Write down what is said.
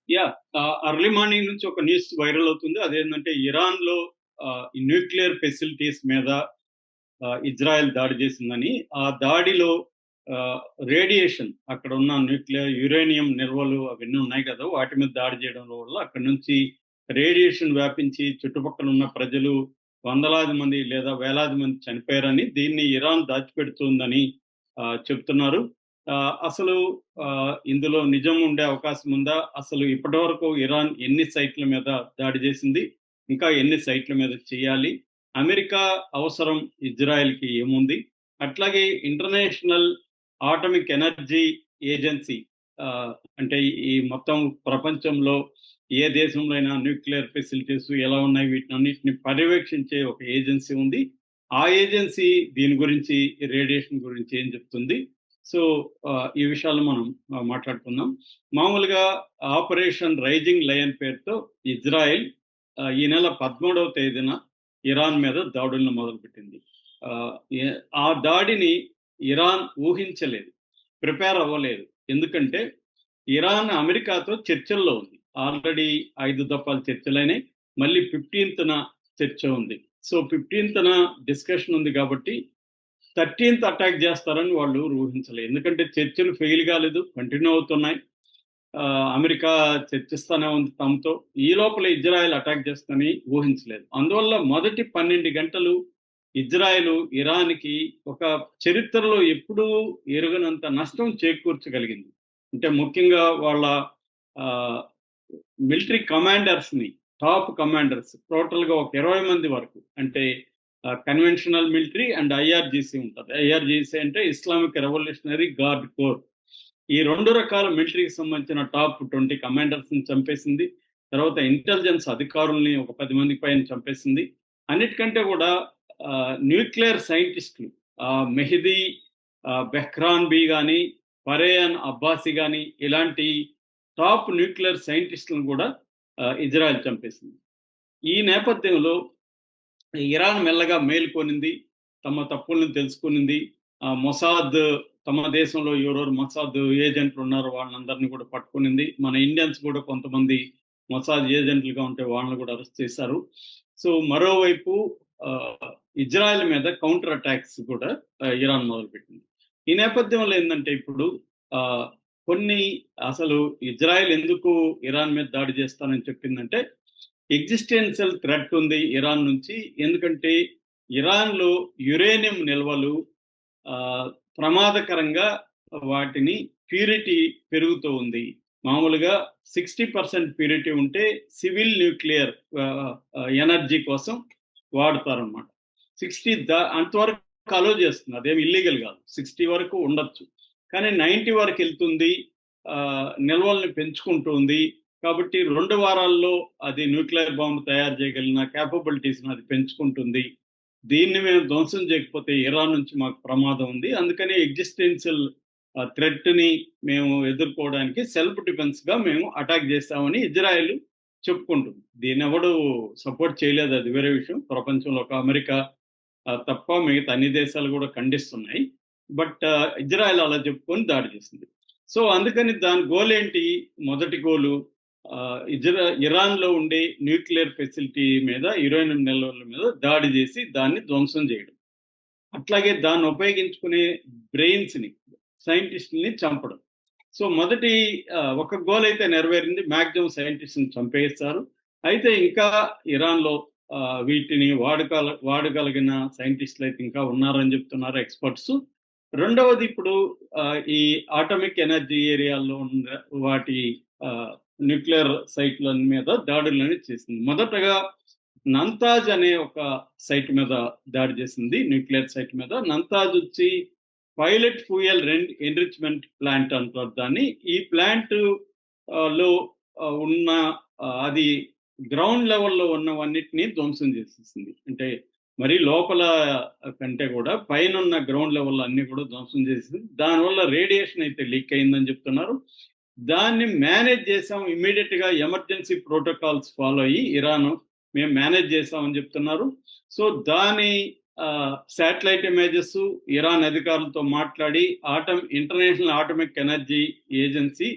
Yeah! Early morning నుంచి ఒక news viral అవుతుంది. అదేంటంటే ఇరాన్‌లో ఈ న్యూక్లియర్ ఫెసిలిటీస్ మీద ఇజ్రాయెల్ దాడి చేసిందని. ఆ దాడిలో రేడియేషన్ అక్కడున్న న్యూక్లియర్ యురేనియం నిల్వలు అవన్నీ ఉన్నాయి కదా! వాటి మీద దాడి చేయడం వల్ల అక్కడి నుంచి రేడియేషన్ వ్యాపించి చుట్టుపక్కల ఉన్న ప్రజలు వందలాది మంది లేదా వేలాది మంది చనిపోయారని, దీన్ని ఇరాన్ దాచిపెడుతుందని చెప్తున్నారు. అసలు ఇందులో నిజం ఉండే అవకాశం ఉందా? అసలు ఇప్పటివరకు ఇరాన్ ఎన్ని సైట్ల మీద దాడి చేసింది? ఇంకా ఎన్ని సైట్ల మీద చేయాలి? అమెరికా అవసరం ఇజ్రాయెల్‌కి ఏముంది? అట్లాగే ఇంటర్నేషనల్ అటామిక్ ఎనర్జీ ఏజెన్సీ ఆహ్, అంటే ఈ మొత్తం ప్రపంచంలో ఏ దేశంలో అయినా న్యూక్లియర్ ఫెసిలిటీస్ ఎలా ఉన్నాయి వీటినన్నిటిని పర్యవేక్షించే ఒక ఏజెన్సీ ఉంది. ఆ ఏజెన్సీ దీని గురించి రేడియేషన్ గురించి ఏం చెప్తుంది? సో, ఈ విషయాలు మనం మాట్లాడుకుందాం. మామూలుగా ఆపరేషన్ రైజింగ్ లయన్ పేరుతో ఇజ్రాయెల్ ఈ నెల 13వ తేదీన ఇరాన్ మీద దాడులను మొదలుపెట్టింది. ఆహ్, ఎ ఆ దాడిని ఇరాన్ ఊహించలేదు. ప్రిపేర్ అవ్వలేదు. ఎందుకంటే ఇరాన్ అమెరికాతో చర్చల్లో ఉంది. ఆల్రెడీ 5 దఫాలు చర్చలైనాయి. మళ్ళీ 15థ్ చర్చ ఉంది. సో, 15థ్ డిస్కషన్ ఉంది కాబట్టి 13థ్ అటాక్ చేస్తారని వాళ్ళు ఊహించలేదు. ఎందుకంటే చర్చలు ఫెయిల్ కాలేదు. కంటిన్యూ అవుతున్నాయి. అమెరికా చర్చిస్తానే ఉంది తమతో. ఈ లోపల ఇజ్రాయెల్ అటాక్ చేస్తుందని ఊహించలేదు. అందువల్ల మొదటి 12 గంటలు ఇజ్రాయెల్ ఇరాన్‌కి ఒక చరిత్రలో ఎప్పుడూ ఎరుగనంత నష్టం చేకూర్చగలిగింది. అంటే ముఖ్యంగా వాళ్ళ ఆహ్, మిలిటరీ కమాండర్స్‌ని, టాప్ కమాండర్స్ టోటల్‌గా ఒక 20 మంది వరకు. అంటే కన్వెన్షనల్ మిలిటరీ అండ్ ఐఆర్‌జీసీ ఉంటది. ఐఆర్‌జీసీ అంటే ఇస్లామిక్ రెవల్యూషనరీ గార్డ్ కోర్. ఈ 2 రకాల మిలిటరీకి సంబంధించిన టాప్ 20 కమాండర్స్‌ని చంపేసింది. తర్వాత ఇంటెలిజెన్స్ అధికారుల్ని ఒక 10 మంది పైన చంపేసింది. అన్నిటికంటే కూడా న్యూక్లియర్ సైంటిస్ట్‌లు మెహదీ బెహ్రాన్‌బీ గాని, ఫరేయాన్ అబ్బాసి గాని ఇలాంటి టాప్ న్యూక్లియర్ సైంటిస్ట్‌లను కూడా ఇజ్రాయెల్ చంపేసింది. ఈ నేపథ్యంలో ఇరాన్ మెల్లగా మేలుకొనింది. తమ తప్పులను తెలుసుకునింది. మొసాద్ తమ దేశంలో ఎవరెవరు మొసాద్ ఏజెంట్లు ఉన్నారో వాళ్ళందరిని కూడా పట్టుకునింది. మన ఇండియన్స్ కూడా కొంతమంది మొసాద్ ఏజెంట్లుగా ఉంటే వాళ్ళని కూడా అరెస్ట్ చేశారు. సో, మరోవైపు ఇజ్రాయెల్ మీద కౌంటర్ అటాక్స్ కూడా ఇరాన్ మొదలుపెట్టింది. ఈ నేపథ్యంలో ఏందంటే ఇప్పుడు ఆహ్, కొన్ని అసలు ఇజ్రాయెల్ ఎందుకు ఇరాన్ మీద దాడి చేస్తానని చెప్పిందంటే ఎగ్జిస్టెన్షియల్ థ్రెట్ ఉంది ఇరాన్ నుంచి. ఎందుకంటే ఇరాన్‌లో యురేనియం నిల్వలు ఆహ్, ప్రమాదకరంగా వాటిని ప్యూరిటీ పెరుగుతూ ఉంది. మామూలుగా 60% ప్యూరిటీ ఉంటే సివిల్ న్యూక్లియర్ ఎనర్జీ కోసం వాడతారనమాట. 60 అంతవరకు అలో చేస్తుంది. అదేమి ఇల్లీగల్ కాదు. 60 వరకు ఉండొచ్చు. కానీ 90 వరకెళ్తుంది. నిల్వల్ని పెంచుకుంటుంది. కాబట్టి 2 వారాల్లో అది న్యూక్లియర్ బాంబ్ తయారు చేయగలిగిన కేపబిలిటీస్‌ని అది పెంచుకుంటుంది. దీన్ని మేము ధ్వంసం చేయకపోతే ఇరాన్ నుంచి మాకు ప్రమాదం ఉంది. అందుకని ఎగ్జిస్టెన్షియల్ థ్రెట్‌ని మేము ఎదుర్కోవడానికి సెల్ఫ్ డిఫెన్స్‌గా మేము అటాక్ చేశామని ఇజ్రాయెల్ చెప్పుకుంటుంది. దీన్నెవడు సపోర్ట్ చేయలేదు, అది వేరే విషయం. ప్రపంచంలో ఒక అమెరికా తప్ప మిగతా అన్ని దేశాలు కూడా ఖండిస్తున్నాయి. బట్ ఇజ్రాయెల్ అలా చెప్పుకొని దాడి చేసింది. సో, అందుకని దాని గోల్ ఏంటి? మొదటి గోలు ఇరాన్‌లో ఉండే న్యూక్లియర్ ఫెసిలిటీ మీద, యురేనియం నిల్వల మీద దాడి చేసి దాన్ని ధ్వంసం చేయడం. అట్లాగే దాన్ని ఉపయోగించుకునే బ్రెయిన్స్‌ని, సైంటిస్ట్‌లని చంపడం. సో, మొదటి ఒక గోల్ అయితే నెరవేరింది. మాక్సిమం సైంటిస్ట్‌ని చంపేసారు. అయితే ఇంకా ఇరాన్‌లో వీటిని వాడగలిగిన సైంటిస్ట్‌లయితే ఇంకా ఉన్నారని చెప్తున్నారు ఎక్స్‌పర్ట్స్. రెండవది ఇప్పుడు ఈ అటామిక్ ఎనర్జీ ఏరియాలో ఉన్న వాటి ఆహ్, న్యూక్లియర్ సైట్‌ల మీద దాడులనేవి చేసింది. మొదటగా నంతాజ్ అనే ఒక సైట్ మీద దాడి చేసింది. న్యూక్లియర్ సైట్ మీద. నంతాజ్ వచ్చి పైలట్ ఫ్యూయల్ ఎన్రిచ్‌మెంట్ ప్లాంట్ అంటారు దాన్ని. ఈ ప్లాంట్ లో ఉన్న అది గ్రౌండ్ లెవెల్‌లో ఉన్నవన్నిటిని ధ్వంసం చేసేసింది. అంటే మరి లోపల కంటే కూడా పైనున్న గ్రౌండ్ లెవెల్‌లో అన్నీ కూడా ధ్వంసం చేసింది. దానివల్ల రేడియేషన్ అయితే లీక్ అయిందని చెప్తున్నారు. దాన్ని మేనేజ్ చేసాం. ఇమ్మీడియేట్‌గా ఎమర్జెన్సీ ప్రోటోకాల్స్ ఫాలో అయ్యి ఇరాను మేము మేనేజ్ చేసామని చెప్తున్నారు. సో, దాని శాటిలైట్ ఇమేజెస్ ఇరాన్ అధికారులతో మాట్లాడి ఇంటర్నేషనల్ అటామిక్ ఎనర్జీ ఏజెన్సీ